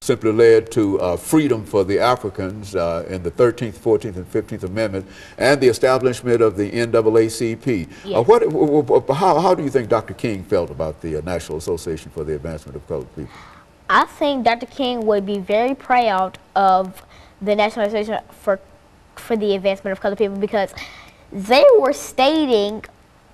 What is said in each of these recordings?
simply led to freedom for the Africans in the 13th, 14th, and 15th Amendment, and the establishment of the NAACP. Yes. How do you think Dr. King felt about the National Association for the Advancement of Colored People? I think Dr. King would be very proud of the National Association for the Advancement of Colored People, because they were stating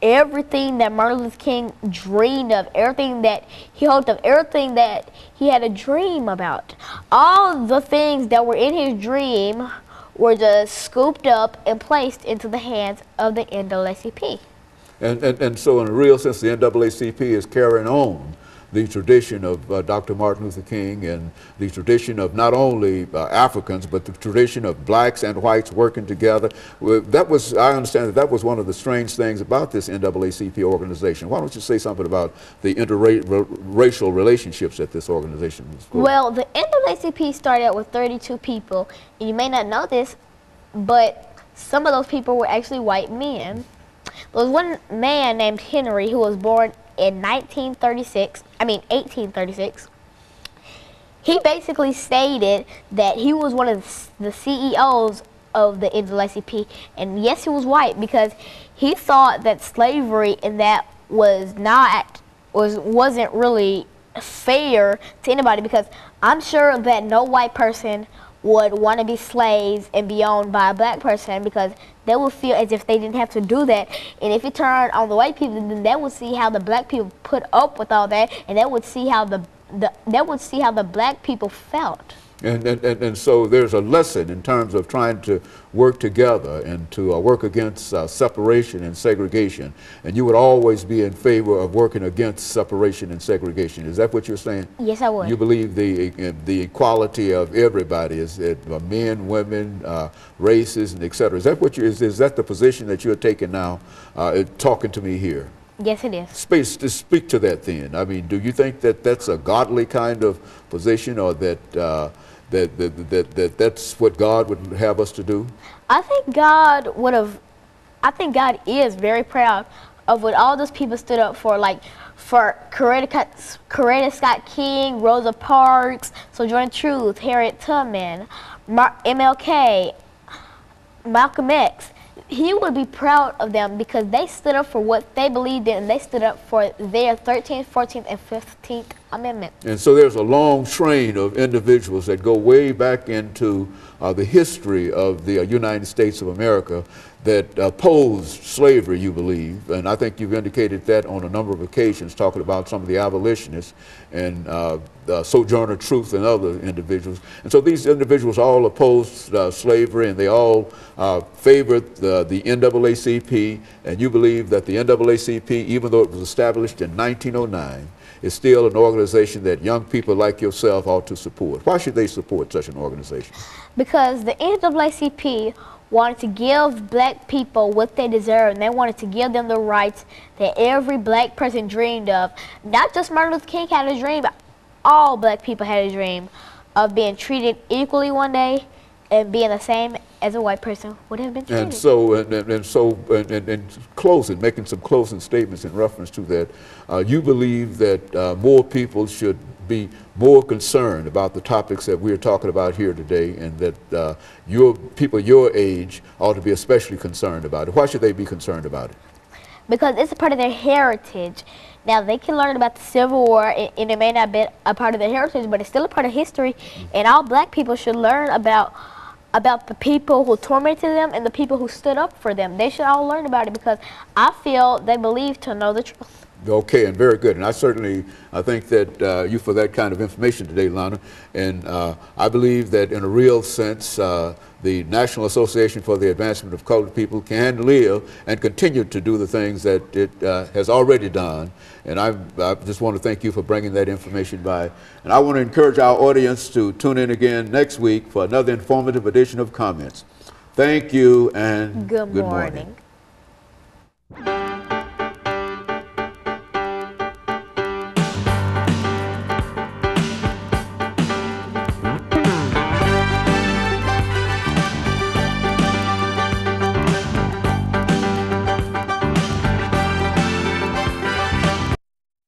everything that Martin Luther King dreamed of, everything that he hoped of, everything that he had a dream about. All the things that were in his dream were just scooped up and placed into the hands of the NAACP. And so in a real sense, the NAACP is carrying on the tradition of Dr. Martin Luther King, and the tradition of not only Africans, but the tradition of blacks and whites working together. That was, I understand that was one of the strange things about this NAACP organization. Why don't you say something about the interracial relationships that this organization is for? Well, the NAACP started out with 32 people, and you may not know this, but some of those people were actually white men. There was one man named Henry who was born in 1836. He basically stated that he was one of the CEOs of the NAACP, and yes, he was white, because he thought that slavery and that wasn't really fair to anybody, because I'm sure that no white person would want to be slaves and be owned by a black person, because they would feel as if they didn't have to do that. And if you turn on the white people, then they would see how the black people put up with all that, and they would see how the black people felt. And so there's a lesson in terms of trying to work together and to work against separation and segregation. And you would always be in favor of working against separation and segregation. Is that what you're saying? Yes, I would. You believe the equality of everybody, is men, women, races, and et cetera. Is that what is that the position that you're taking now, talking to me here? Yes, it is. Speak to that then. I mean, do you think that that's a godly kind of position, or that that's what God would have us to do? I think God is very proud of what all those people stood up for, like for Coretta Scott King, Rosa Parks, Sojourner Truth, Harriet Tubman, MLK, Malcolm X. He would be proud of them because they stood up for what they believed in, and they stood up for their 13th, 14th, and 15th Amendment. And so there's a long train of individuals that go way back into the history of the United States of America that opposed slavery, you believe, and I think you've indicated that on a number of occasions, talking about some of the abolitionists and Sojourner Truth and other individuals. And so these individuals all opposed slavery, and they all favored the NAACP, and you believe that the NAACP, even though it was established in 1909, is still an organization that young people like yourself ought to support. Why should they support such an organization? Because the NAACP wanted to give black people what they deserve, and they wanted to give them the rights that every black person dreamed of. Not just Martin Luther King had a dream, but all black people had a dream of being treated equally one day and being the same as a white person would have been treated. And closing, making some closing statements in reference to that, you believe that more people should be more concerned about the topics that we're talking about here today, and that people your age ought to be especially concerned about it. Why should they be concerned about it? Because it's a part of their heritage. Now, they can learn about the Civil War, and it may not be a part of their heritage, but it's still a part of history, and all black people should learn about the people who tormented them and the people who stood up for them. They should all learn about it, because I feel they believe to know the truth. Okay, and very good. And I think that you for that kind of information today, Alana. And I believe that in a real sense, the National Association for the Advancement of Colored People can live and continue to do the things that it has already done. And I just want to thank you for bringing that information by. And I want to encourage our audience to tune in again next week for another informative edition of Comments. Thank you, and good morning.